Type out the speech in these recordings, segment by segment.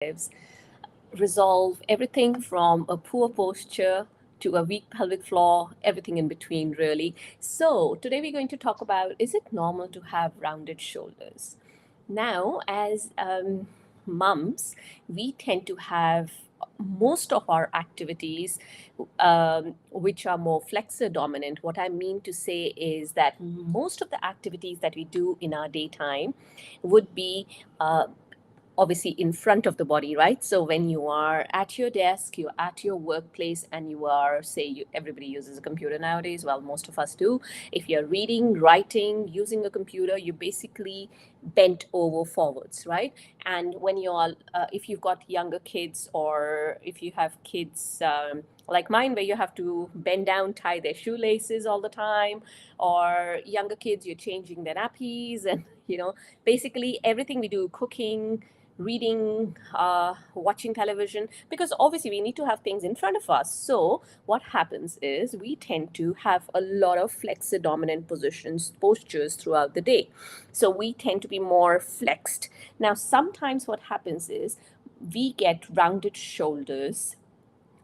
lives resolve everything from a poor posture to a weak pelvic floor, everything in between, really. So, today we're going to talk about, is it normal to have rounded shoulders? Now, as mums, we tend to have most of our activities which are more flexor dominant. What I mean to say is that most of the activities that we do in our daytime would be obviously in front of the body, right? So when you are at your desk, you're at your workplace, and you are, say, everybody uses a computer nowadays. Well, most of us do. If you're reading, writing, using a computer, you basically bent over forwards, right? And when you're, if you've got younger kids, or if you have kids like mine, where you have to bend down, tie their shoelaces all the time, or younger kids, you're changing their nappies, and basically everything we do, cooking, reading, watching television, because obviously we need to have things in front of us. So what happens is we tend to have a lot of flexor dominant postures throughout the day. So we tend to be more flexed. Now, sometimes what happens is we get rounded shoulders.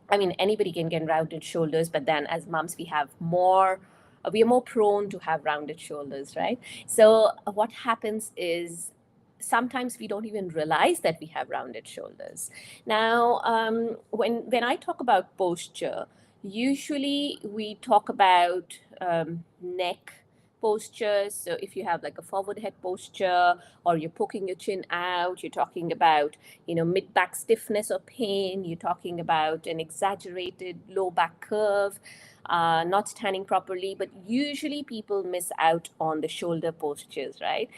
I mean, anybody can get rounded shoulders, but then as moms, we are more prone to have rounded shoulders, right? So what happens is sometimes we don't even realize that we have rounded shoulders. Now, when I talk about posture, usually we talk about neck postures. So if you have like a forward head posture, or you're poking your chin out, you're talking about mid back stiffness or pain, you're talking about an exaggerated low back curve, not standing properly. But usually people miss out on the shoulder postures, right?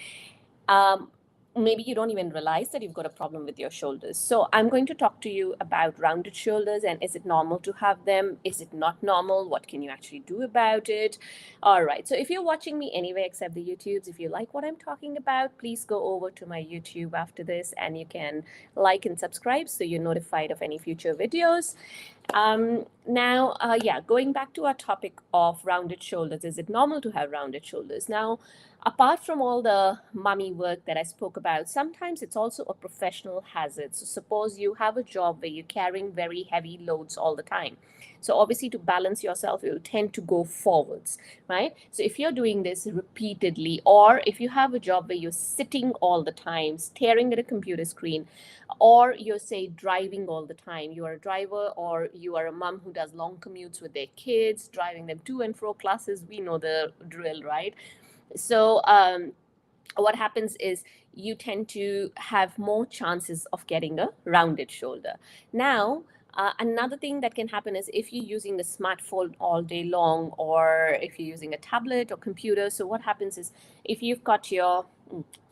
um, Maybe you don't even realize that you've got a problem with your shoulders. So I'm going to talk to you about rounded shoulders, and is it normal to have them? Is it not normal? What can you actually do about it? All right. So if you're watching me anywhere except the YouTubes, if you like what I'm talking about, please go over to my YouTube after this, and you can like and subscribe so you're notified of any future videos. Yeah, going back to our topic of rounded shoulders, is it normal to have rounded shoulders? Now, apart from all the mummy work that I spoke about, sometimes it's also a professional hazard. So, suppose you have a job where you're carrying very heavy loads all the time. So, obviously, to balance yourself, you'll tend to go forwards, right? So, if you're doing this repeatedly, or if you have a job where you're sitting all the time, staring at a computer screen, or you're, say, driving all the time, you are a driver, or you are a mom who does long commutes with their kids, driving them to and fro classes, we know the drill, right? So what happens is you tend to have more chances of getting a rounded shoulder. Now, another thing that can happen is if you're using a smartphone all day long, or if you're using a tablet or computer. So what happens is, if you've got your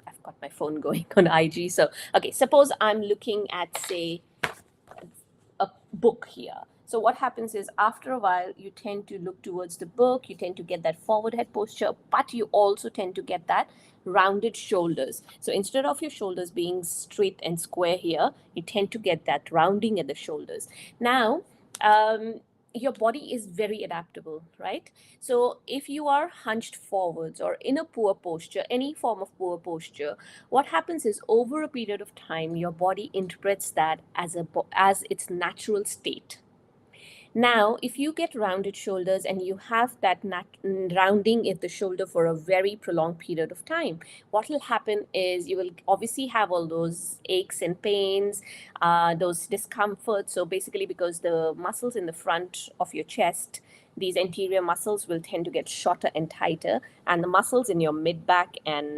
I've got my phone going on IG. So okay, suppose I'm looking at, say, a book here. So what happens is, after a while, you tend to look towards the book, you tend to get that forward head posture, but you also tend to get that rounded shoulders. So instead of your shoulders being straight and square here, you tend to get that rounding at the shoulders. Now, your body is very adaptable, right? So if you are hunched forwards or in a poor posture, any form of poor posture, what happens is, over a period of time, your body interprets that as its natural state. Now, if you get rounded shoulders and you have that rounding at the shoulder for a very prolonged period of time, what will happen is you will obviously have all those aches and pains, those discomforts. So basically, because the muscles in the front of your chest, these anterior muscles, will tend to get shorter and tighter, and the muscles in your mid back and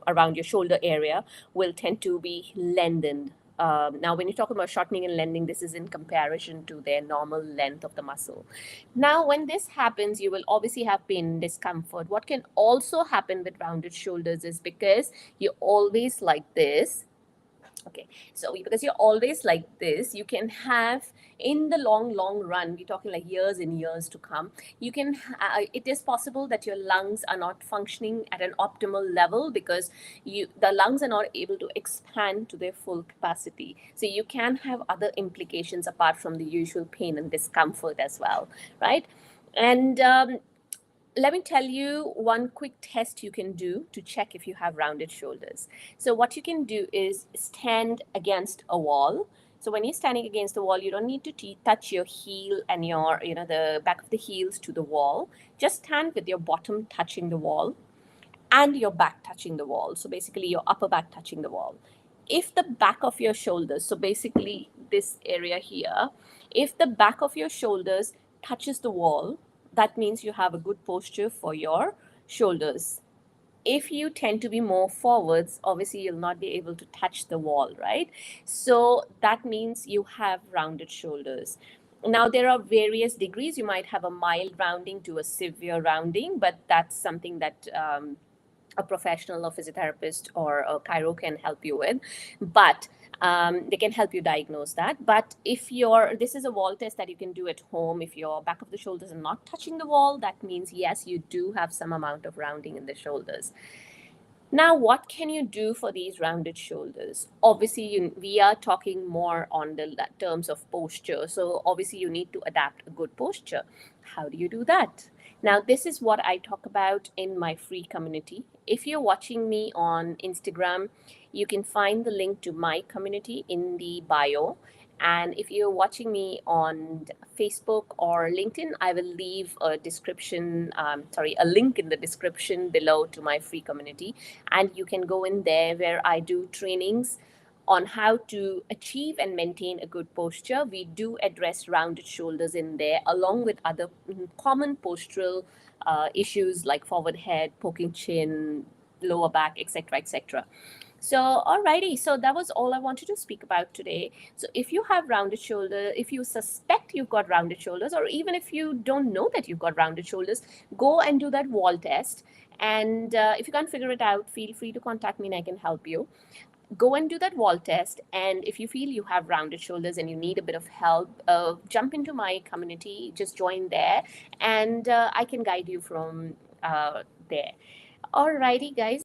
around your shoulder area will tend to be lengthened. Now, when you talk about shortening and lengthening, this is in comparison to their normal length of the muscle. Now, when this happens, you will obviously have pain and discomfort. What can also happen with rounded shoulders is, because you're always like this. Okay, so because you're always like this, you can have, in the long run, we're talking like years and years to come, it is possible that your lungs are not functioning at an optimal level, because the lungs are not able to expand to their full capacity. So you can have other implications apart from the usual pain and discomfort as well, right? And Let me tell you one quick test you can do to check if you have rounded shoulders. So what you can do is stand against a wall. So when you're standing against the wall, you don't need to touch your heel and your, the back of the heels to the wall. Just stand with your bottom touching the wall and your back touching the wall. So basically, your upper back touching the wall. If the back of your shoulders, so basically this area here, if the back of your shoulders touches the wall, that means you have a good posture for your shoulders. If you tend to be more forwards, obviously you'll not be able to touch the wall, right? So that means you have rounded shoulders. Now, there are various degrees. You might have a mild rounding to a severe rounding, but that's something that a professional, a physiotherapist, or a chiro can help you with. But they can help you diagnose that. But if this is a wall test that you can do at home. If your back of the shoulders are not touching the wall, that means yes, you do have some amount of rounding in the shoulders. Now, what can you do for these rounded shoulders? Obviously, we are talking more on the terms of posture. So, obviously, you need to adapt a good posture. How do you do that? Now, this is what I talk about in my free community. If you're watching me on Instagram, you can find the link to my community in the bio. And if you're watching me on Facebook or LinkedIn, I will leave a link in the description below to my free community. And you can go in there where I do trainings on how to achieve and maintain a good posture. We do address rounded shoulders in there, along with other common postural issues like forward head, poking chin, lower back, etc., etc. So, alrighty, so that was all I wanted to speak about today. So, if you have rounded shoulders, if you suspect you've got rounded shoulders, or even if you don't know that you've got rounded shoulders, go and do that wall test. And if you can't figure it out, feel free to contact me and I can help you. Go and do that wall test. And if you feel you have rounded shoulders and you need a bit of help, jump into my community, just join there, and I can guide you from there. Alrighty, guys.